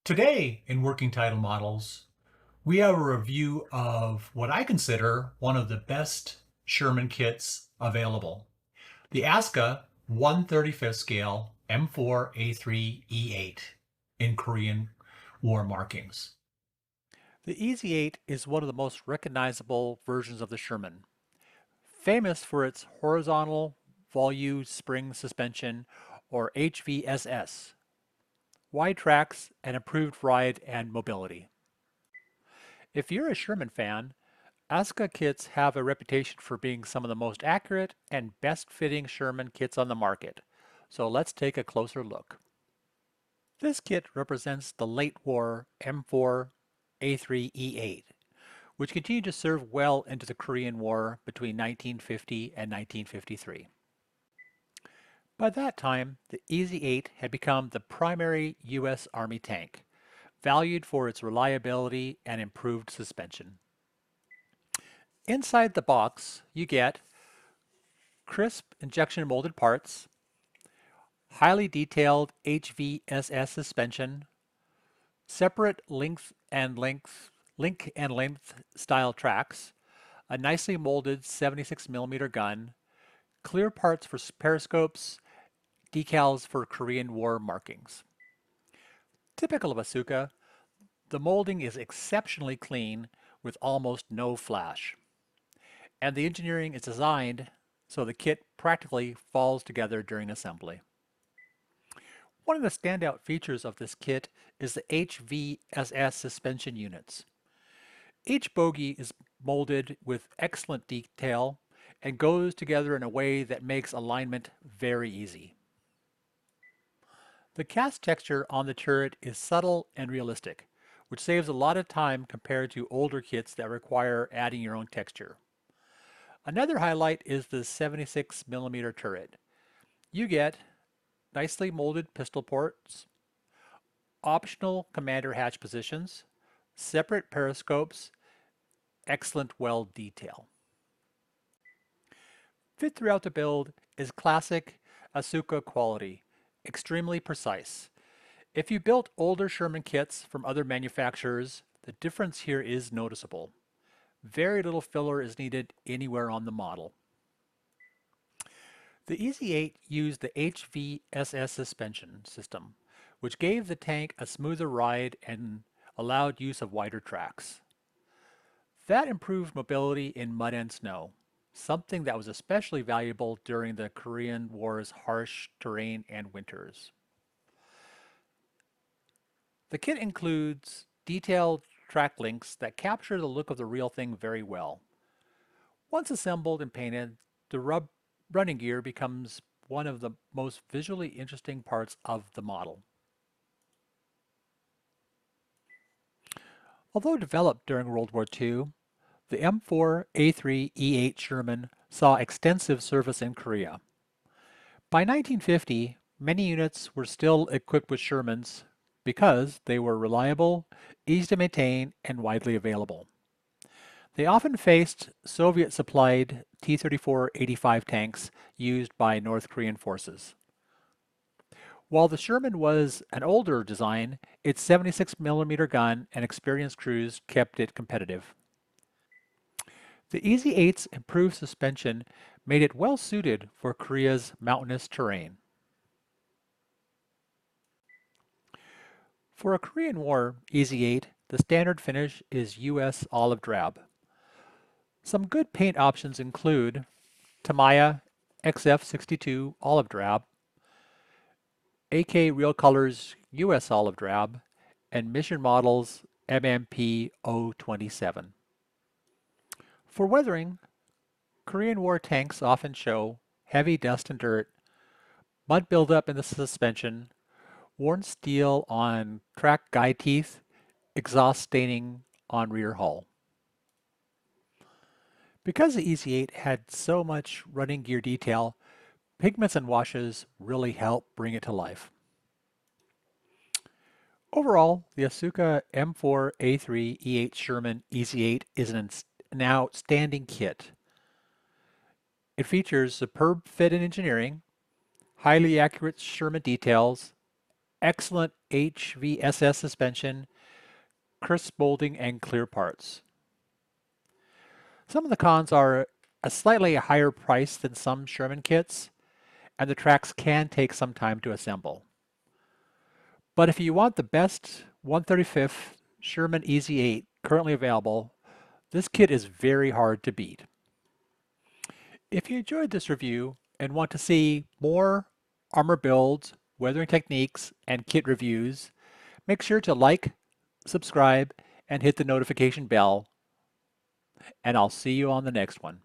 Today in Working Title Models, we have a review of what I consider one of the best Sherman kits available. The Asuka 1/35th scale M4A3E8 in Korean War markings. The Easy 8 is one of the most recognizable versions of the Sherman, famous for its horizontal volute spring suspension or HVSS, wide tracks, and improved ride and mobility. If you're a Sherman fan, Asuka kits have a reputation for being some of the most accurate and best fitting Sherman kits on the market. So let's take a closer look. This kit represents the late war M4A3E8, which continued to serve well into the Korean War between 1950 and 1953. By that time, the Easy 8 had become the primary U.S. Army tank, valued for its reliability and improved suspension. Inside the box, you get crisp injection molded parts, highly detailed HVSS suspension, separate link and length style tracks, a nicely molded 76mm gun, clear parts for periscopes, decals for Korean War markings. Typical of Asuka, the molding is exceptionally clean with almost no flash. And the engineering is designed so the kit practically falls together during assembly. One of the standout features of this kit is the HVSS suspension units. Each bogie is molded with excellent detail and goes together in a way that makes alignment very easy. The cast texture on the turret is subtle and realistic, which saves a lot of time compared to older kits that require adding your own texture. Another highlight is the 76mm turret. You get nicely molded pistol ports, optional commander hatch positions, separate periscopes, excellent weld detail. Fit throughout the build is classic Asuka quality, extremely precise. If you built older Sherman kits from other manufacturers, the difference here is noticeable. Very little filler is needed anywhere on the model. The Easy 8 used the HVSS suspension system, which gave the tank a smoother ride and allowed use of wider tracks. That improved mobility in mud and snow, something that was especially valuable during the Korean War's harsh terrain and winters. The kit includes detailed track links that capture the look of the real thing very well. Once assembled and painted, the running gear becomes one of the most visually interesting parts of the model. Although developed during World War II, the M4A3E8 Sherman saw extensive service in Korea. By 1950, many units were still equipped with Shermans because they were reliable, easy to maintain, and widely available. They often faced Soviet-supplied T-34-85 tanks used by North Korean forces. While the Sherman was an older design, its 76mm gun and experienced crews kept it competitive. The Easy 8's improved suspension made it well suited for Korea's mountainous terrain. For a Korean War Easy 8, the standard finish is US olive drab. Some good paint options include Tamiya XF62 olive drab, AK Real Colors US olive drab, and Mission Models MMP 027. For weathering, Korean War tanks often show heavy dust and dirt, mud buildup in the suspension, worn steel on track guide teeth, exhaust staining on rear hull. Because the Easy 8 had so much running gear detail, pigments and washes really help bring it to life. Overall, the Asuka M4A3E8 Sherman Easy 8 is an outstanding kit. It features superb fit and engineering, highly accurate Sherman details, excellent HVSS suspension, crisp molding, and clear parts. Some of the cons are a slightly higher price than some Sherman kits, and the tracks can take some time to assemble. But if you want the best 1/35th Sherman Easy 8 currently available, this kit is very hard to beat. If you enjoyed this review and want to see more armor builds, weathering techniques, and kit reviews, make sure to like, subscribe, and hit the notification bell, and I'll see you on the next one.